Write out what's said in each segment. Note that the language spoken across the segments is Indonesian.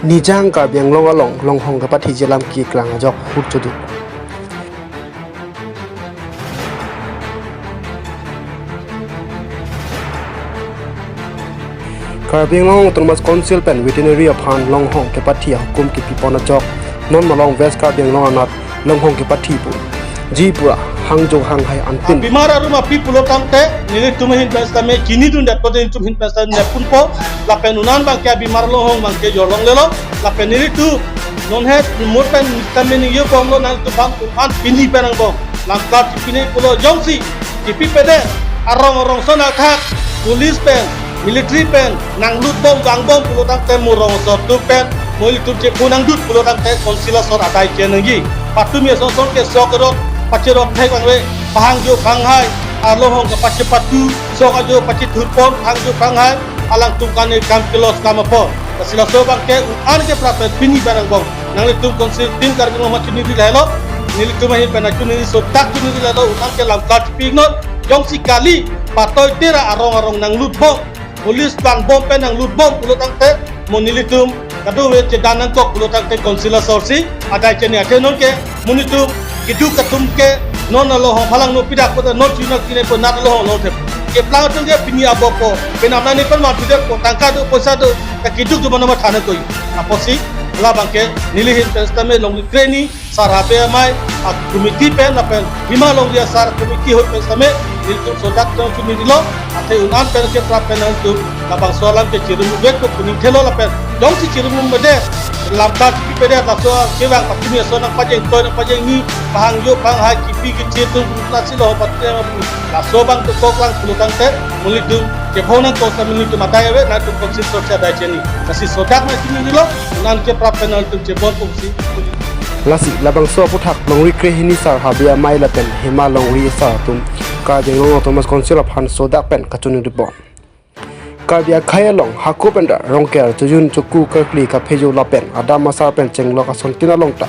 nijang ka biang long along long hong ka pathi jelam ki klang jok hut chudu ka biang long Thomas Council pen veterinary aphan long hong ke pathi hukum ki pipona jok non malong west ka biang long anat long hong ke pathi pu ji pura hangjo hang hai anpin bimara rumah pipulo tangte nili tumahin pesta me kini dun dat poten tumahin pesta ne punpo la penunan bang kya bimar lo hong bang ke jorong lelo la penili tu non het moten tamen yo bong lo nang tu bang an pini penang bong lang ka pini pulo jongsi tipi pede arong sona thak police pen military pen nang lut bom gang bom pulo tangte murong so tu pen moli tu je punang dut pulo tangte konsila sor atai chenangi patu me son ke sokrot pacirok thai bangwe pahang jo panghai alohong ka pacipatu soka jo pacithurpon hang jo panghai alang tungkane kam kilos kamapo sila so bangke an ke prape pini barang bong nang tum konsil tim kar ngo machuni di lelo nili tumahi penachuni so tak tuni di lelo an ke lam kat pingot jong sikali patoy tira arong nang lutbom polis ban bom pen nang lutbom pulo tangte monilitum kadu we cedanan kok pulo tangte konsila sorsi ada cheni atenon ke munitum kidu katumke non lo hong phalang no pidak ko non china kine ko nat lo hong lo the ke plang tung ke pini abopo benamna ni pan ma tude ko tangka do poisa do ka kidu jo manama thana koi aposi la bangke nilihin testame long treni sarabe mai a committee pen na pen hima long dia sar committee ho testame itu sodak to chuni dilo ate unan pen ke pra pen tu kabang solam ke chirum bek ko kuning thelo la pen dong si chirum bede lamkat pipede la so kewang patimi so na pajeng to na pajeng ni pahang yo pang ha kipi ki chitu na silo patte la so bang to koklang pulutang te mulidum ke bhonan to sa minute matai we na to konsil so cha dai cheni nasi sodak na chini dilo unan ke pra penal tu che bon pungsi lasi labang so puthak long ri kre hini sar habia mai la pen hima long ri sa tum ka biang long Thomas Council aphan sodak pen kachuni ribon Kabia khaya long hakupenda rongker tujun chuku kerkli ka phejo lapen ada masa pen chenglo ka sontina longta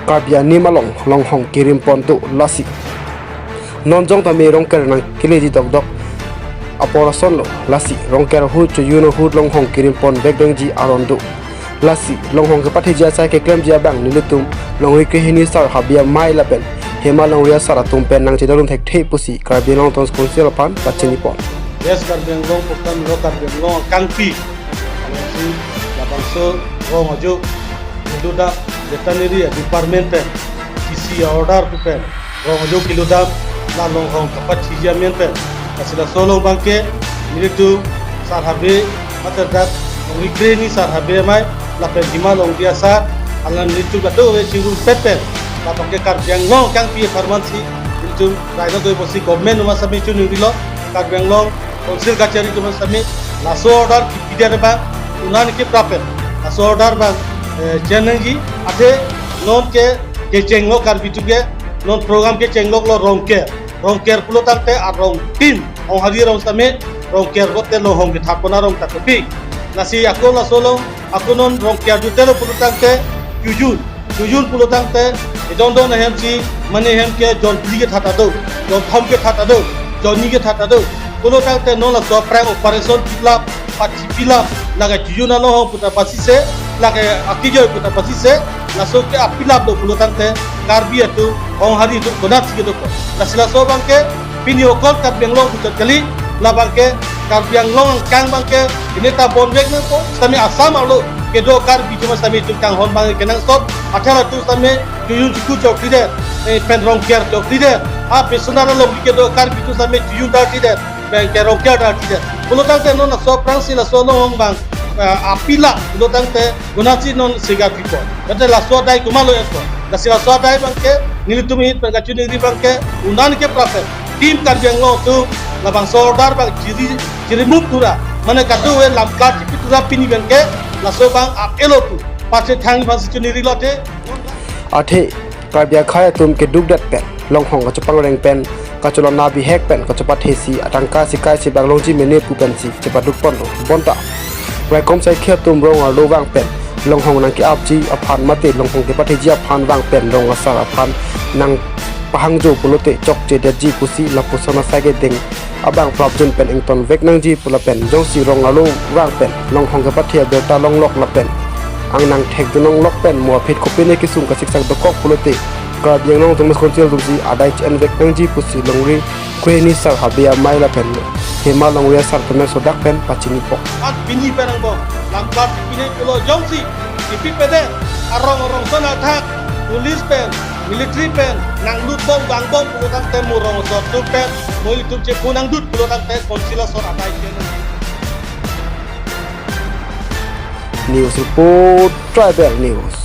kabia nimalong long hong kirim pontu lasi nonjong ta me rongker nang kileji dok apora sonlo lasi rongker hu tujun hu long hong kirim pon begdongji arondu lasi long hong ka pathija sa ke klem jia bang nilitum long ri ke hini sar habia mai lapen hema long ria sara tum pen nang chidalun thek thei pusi kabia long tons konsil pan pachini pon yes kar benglong putan ro kar benglong kangpi si labang so ro maju duda veterinary department kisi order pupen ro maju kiluda la long hong kapat chijamen pen asila solo bangke militu sarhabe matadat wikreni sarhabe mai la pen hima long dia sa alan militu gado we chiru pepen la bangke kar benglong kangpi pharmacy militu raina doi bosi government ma sabi chuni dilo kar benglong konsil kachari tu sami laso order ki pidar ba unan ke prapen laso order ba chenangi ate non ke chengo kar bituge non program ke chengo lo rongker pulo tante arong tim ong hari rong sami rongker gote lo hong ke thapona rong takopi nasi ako laso lo ako non rongker dutelo pulo tante jujun pulo tante don hem si mane hem ke jon pili ke thata do jon tham ke thata do joni ke thata do pulo tangte non la so pre operation pilap laga jujuna lo puta pasise laga akijo puta pasise la so ke apilap do pulo tangte garbi itu ong hari itu konat sigi do la sila so bangke pini okol kat benglong puta kali la bangke kar benglong kang bangke ini ta bonbek ne ko sami asam lo ke do kar bi cuma sami tu kang hon bangke kenang stop athara tu sami jujun ku chokri de pen rong ker chokri de a pesonara lo ke do kar bi tu sami jujun da ti de bang ke rongker da ti de pulo tangte non la so prang sila so no hong bang apila pulo tangte gunasi non siga tipo bete la so dai kumalo esko la sila so dai bangke nilitumi pengacuni ri bangke unan ke prape tim kar benglong tu la bang so dar bang jiri muk pura mane katu we lam ka ti tura pini bangke la so bang apelo tu pache thang bang chuni ri lote athe kabia khaya tum ke dugdat pen long hong ka chapang reng pen kaculo nabi hek pen kacepat hesi atangka sikai si banglongji mene pupen si cepat dukpon bonta rekom sai khia tum rong a lowang pen long hong nang ki apji aphan mate long hong ke patheji aphan wang pen rong asar aphan nang pahangjo pulote chok che deji pusi la pusona sage ding abang problem pen ington vek nang ji pula pen jong si rong a lo wang pen long hong ke pathia beta long lok la pen ang nang thek dunong lok pen mo phit ko pin ki sung ka sik sak dokok pulote kar yang nong tumas konsil tumsi adai chen vek nang ji pusi longri kwe ni sar habia maila pen hema longri sar pemer sodak pen pachini po at bini penang bo lampat bini pulo jongsi ipi pede arong sana thak police pen military pen nang lut bom bang bom pulo tang tem murong so tu pen moi tu che punang dut pulo tang pen konsila sor adai chen News Report Tribal News